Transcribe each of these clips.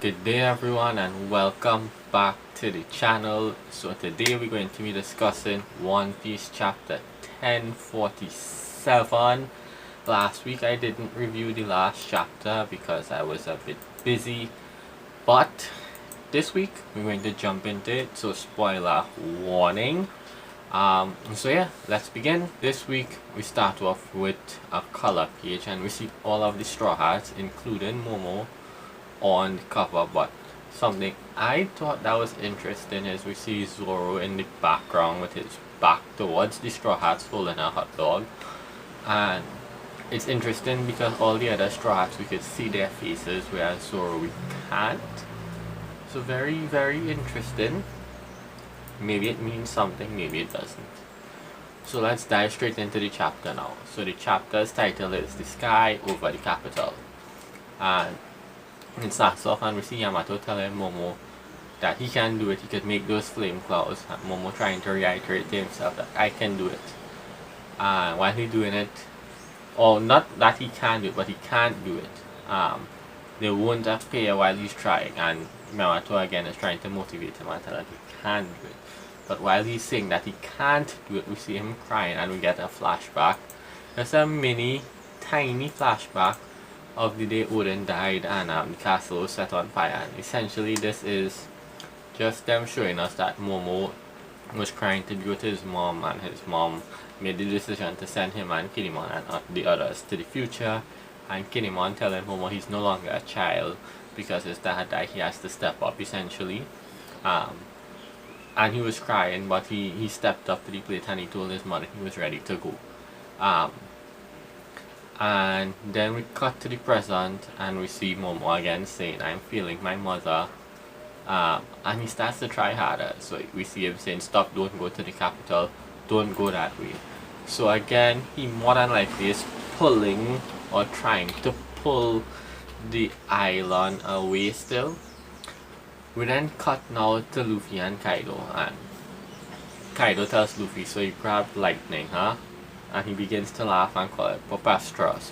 Good day everyone and welcome back to the channel. So today we're going to be discussing One Piece chapter 1047. Last week I didn't review the last chapter because I was a bit busy, but this week we're going to jump into it, so spoiler warning. So yeah, let's begin. This week we start off with a color page and we see all of the Straw Hats including Momo on the cover, but something I thought that was interesting is we see Zoro in the background with his back towards the Straw Hats holding a hot dog, and it's interesting because all the other Straw Hats we could see their faces whereas Zoro we can't. So very interesting. Maybe it means something, maybe it doesn't. So let's dive straight into the chapter now. So the chapter's title is The Sky Over the Capital, and it starts off and we see Yamato telling Momo that he can do it, he could make those flame clouds, and Momo trying to reiterate to himself that I can do it. And while he's doing it, or not that he can do it, but he can't do it, they won't appear while he's trying, and Yamato again is trying to motivate him and tell him he can do it. But while he's saying that he can't do it, we see him crying and we get a flashback. Just a mini, tiny flashback of the day Odin died and the castle was set on fire. And essentially this is just them showing us that Momo was crying to be with his mom, and his mom made the decision to send him and Kinemon and the others to the future, and Kinemon telling Momo he's no longer a child because his dad died, he has to step up essentially. And he was crying, but he stepped up to the plate and he told his mother he was ready to go. And then we cut to the present and we see Momo again saying, I'm feeling my mother. And he starts to try harder. So we see him saying, stop, don't go to the capital, don't go that way. So again, he more than likely is pulling or trying to pull the island away still. We then cut now to Luffy and Kaido, and Kaido tells Luffy, so you grab lightning, huh? And he begins to laugh and call it preposterous.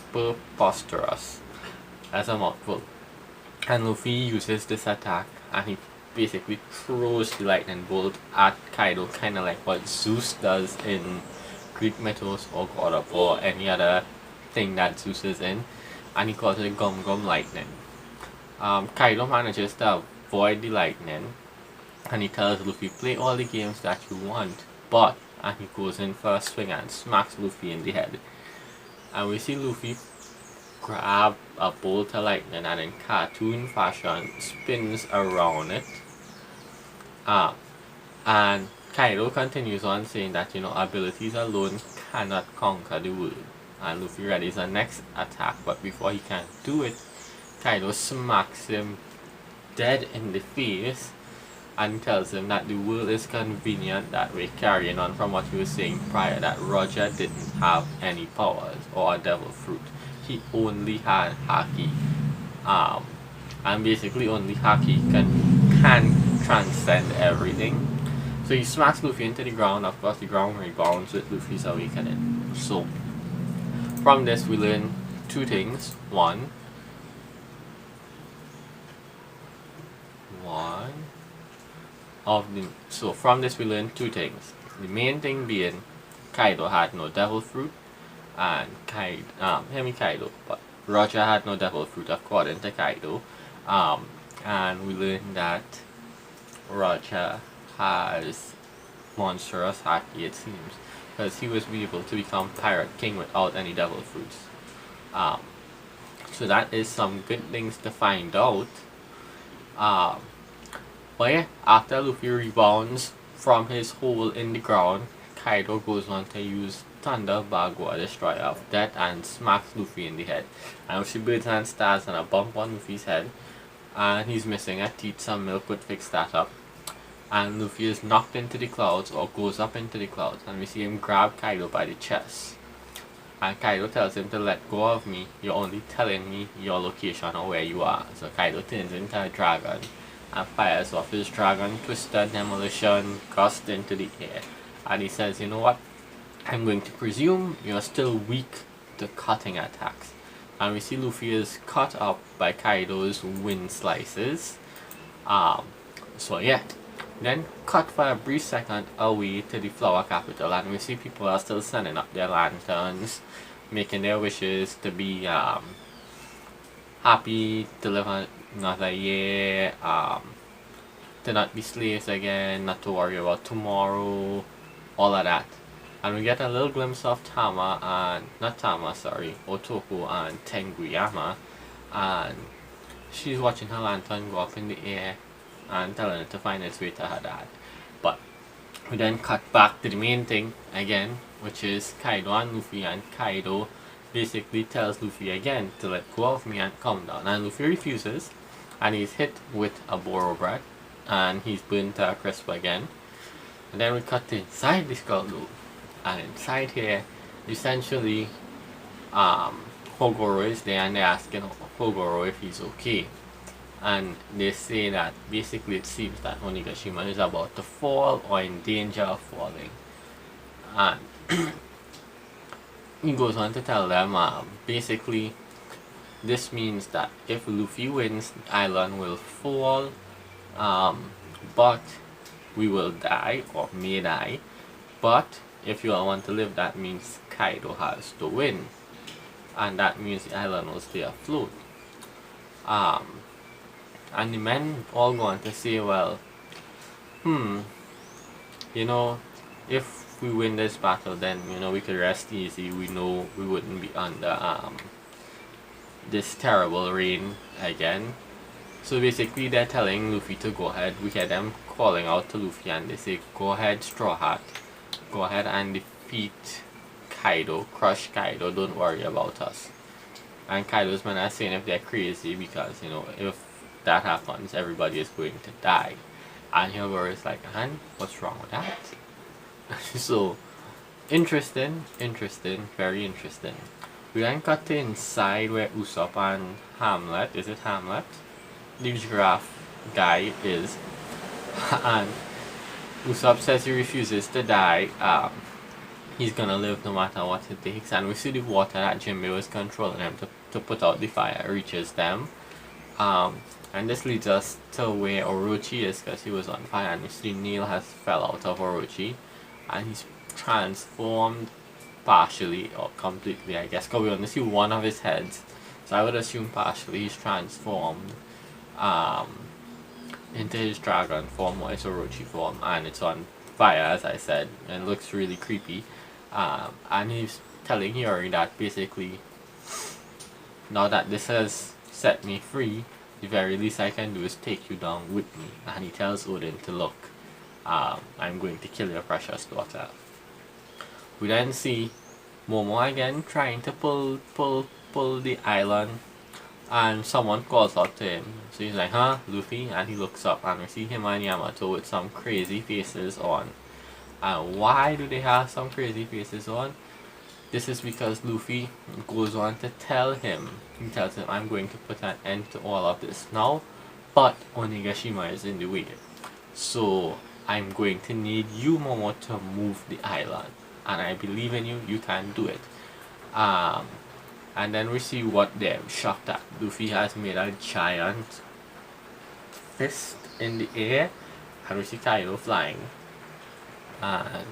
That's a mouthful. And Luffy uses this attack and he basically throws the lightning bolt at Kaido, kind of like what Zeus does in Greek mythos or God of War, any other thing that Zeus is in, and he calls it Gum Gum Lightning. Kaido manages to avoid the lightning and he tells Luffy, play all the games that you want, but, and he goes in for a swing and smacks Luffy in the head. And we see Luffy grab a bolt of lightning and in cartoon fashion spins around it. And Kaido continues on saying that, abilities alone cannot conquer the world. And Luffy readies the next attack, but before he can do it, Kaido smacks him dead in the face and tells him that the world is convenient that way, carrying on from what he was saying prior, that Roger didn't have any powers or a devil fruit. He only had Haki. And basically only Haki can transcend everything. So he smacks Luffy into the ground. Of course the ground rebounds with Luffy's awakening. So from this we learn two things. So from this we learn two things. The main thing being Kaido had no devil fruit, and Kaido, but Roger had no devil fruit according to Kaido. And we learned that Roger has monstrous haki, it seems, because he was able to become Pirate King without any devil fruits. So that is some good things to find out. But yeah, after Luffy rebounds from his hole in the ground, Kaido goes on to use Thunder Bagua, Destroyer of Death, and smacks Luffy in the head. And we see birds and stars and a bump on Luffy's head, and he's missing a teeth. Some milk would fix that up. And Luffy is knocked into the clouds, or goes up into the clouds, and we see him grab Kaido by the chest. And Kaido tells him to let go of me, you're only telling me your location or where you are. So Kaido turns into a dragon and fires off his dragon twister demolition gust into the air. And he says, you know what, I'm going to presume you're still weak to cutting attacks. and we see Luffy is cut up by Kaido's wind slices. So yeah, then cut for a brief second away to the flower capital, and we see people are still sending up their lanterns, making their wishes to be happy to live another year, to not be slaves again, not to worry about tomorrow, all of that. And we get a little glimpse of Otoko and Tenguyama, and she's watching her lantern go up in the air and telling it to find its way to her dad. But we then cut back to the main thing again, which is Kaido and Luffy, and Kaido basically tells Luffy again to let go of me and come down, and Luffy refuses, and he's hit with a Boro bread, and he's burnt to a crisp again. And then we cut to inside the skull loop, and inside here, essentially, Hogoro is there, and they're asking Hogoro if he's okay. And they say that basically it seems that Onigashima is about to fall or in danger of falling. And he goes on to tell them basically this means that if Luffy wins, the island will fall, but we will die or may die. But if you all want to live, that means Kaido has to win, and that means the island will stay afloat. And the men all go on to say, well, if we win this battle, then we could rest easy. We know we wouldn't be under this terrible rain again. So basically they're telling Luffy to go ahead. We hear them calling out to Luffy, and they say, go ahead, Straw Hat, go ahead and defeat Kaido, crush Kaido, don't worry about us. And Kaido's men are saying if they're crazy, because if that happens, everybody is going to die. And Hyogoro is like, and what's wrong with that? So interesting, very interesting. We then cut to inside where Usopp and Hamlet, is it Hamlet? The giraffe guy is. And Usopp says he refuses to die. He's gonna live no matter what it takes. And we see the water that Jinbei was controlling him to put out the fire reaches them. And this leads us to where Orochi is, because he was on fire, and you see Neil has fell out of Orochi, and he's transformed partially or completely, I guess, because we only see one of his heads, so I would assume partially he's transformed into his dragon form or his Orochi form, and it's on fire, as I said, and it looks really creepy. And he's telling Hiyori that basically, now that this has set me free, the very least I can do is take you down with me. And he tells Odin to look, I'm going to kill your precious daughter. We then see Momo again trying to pull the island, and someone calls out to him. So he's like, huh, Luffy? And he looks up, and we see him and Yamato with some crazy faces on. And why do they have some crazy faces on? This is because Luffy goes on to tell him, he tells him, I'm going to put an end to all of this now, but Onigashima is in the way. So I'm going to need you, Momo, to move the island. And I believe in you, you can do it. And then we see what they're shocked at. Luffy has made a giant fist in the air, and we see Kaido flying. And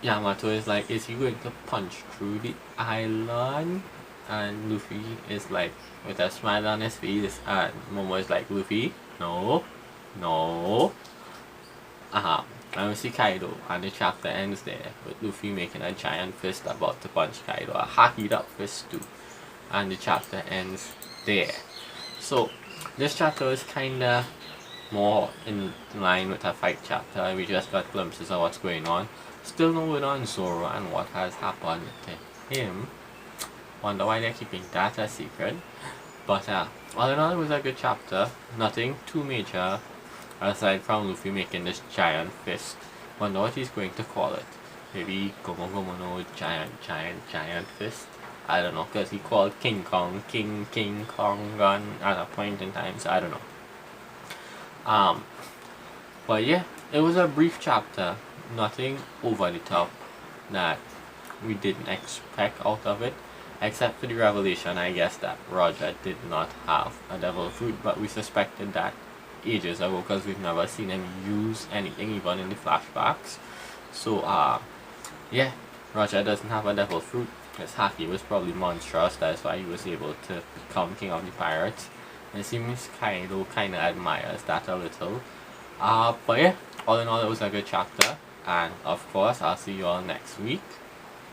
Yamato is like, is he going to punch through the island? And Luffy is like, with a smile on his face, and Momo is like, Luffy, no. And we see Kaido, and the chapter ends there, with Luffy making a giant fist about to punch Kaido, a hacked up fist too. And the chapter ends there. So, this chapter is kinda more in line with a fight chapter. We just got glimpses of what's going on. Still no word on Zoro and what has happened to him. Wonder why they're keeping that a secret. But all in all, it was a good chapter. Nothing too major aside from Luffy making this giant fist. Wonder what he's going to call it. Maybe Gomo Gomo no giant fist. I don't know, because he called King Kong King Kong gun at a point in time, so I don't know. But yeah, it was a brief chapter. Nothing over the top that we didn't expect out of it. except for the revelation, I guess, that Roger did not have a devil fruit, but we suspected that ages ago because we've never seen him use anything even in the flashbacks. So yeah, Roger doesn't have a devil fruit. His haki was probably monstrous, that's why he was able to become king of the pirates. And it seems Kaido kinda admires that a little. But yeah, all in all, it was a good chapter, and of course I'll see you all next week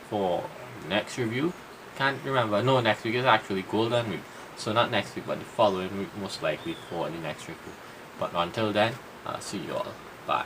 for next review. Can't remember, no, next week is actually Golden Week, so not next week but the following week most likely for the next review. But until then, I'll see you all, bye.